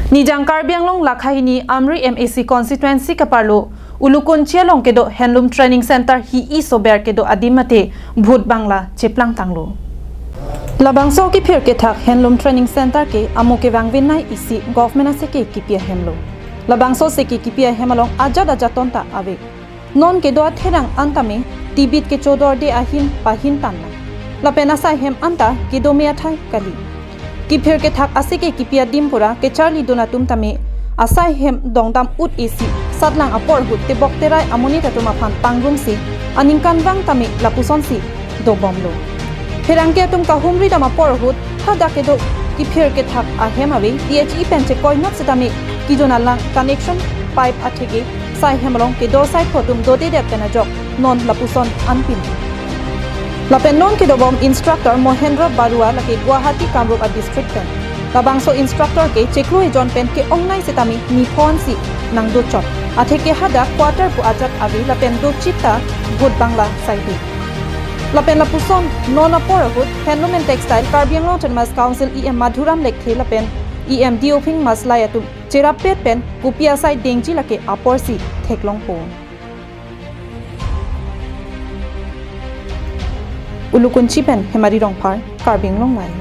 Nijang Karbianglong Lakhahini Amri MAC constituency kaparlo Ulukon Chialong kedo Handloom Training Center hi isober kedo adimate Bhut Bangla cheplang tanglo. Labangso ki phir ke thak Handloom Training Center ke amoke wangwin nai isi government ase ke kipia hemlo. Labangso se ke kipia hemalong ajad ajatonta ave. Non kedo atherang antame tibit ke chodor de ahin pahin tanna. Lapena sai hem anta kedo me athai kali. Kipir ke thak ase ke kipia dimpura ke Charlie Donatum tame asai hem dongdam ut isi sadlang apor hut te bokterai amoni tatuma phan pangrum si aningkan wang tame lapuson si do bomlo herang ke tum ka humri dama por hut hada ke do kipir ke thak a hem ave THE penche koinok se tame ki jona lang connection pipe athege sai hemlong ke do sai photum do de deptena jok non lapuson anpin Lapen non ke do bom instructor Mohendra Barua lake Guwahati Kamrup a district pen Labangso instructor ke chekru e John pen ke ongnai setami nipon si nang do chop athe ke hada quarter pu ajat avi lapen do chita Bhut Bangla saidi lapen lapuson nona por hut Handloom and Textile Karbianglong Autonomous Council EM Madhuram lekhe lapen EM Dioping Maslaya tu cherapet pen kupia sai dengji lake apor si theklong po Ulukunchi pen hemari rongphar Karbianglong Live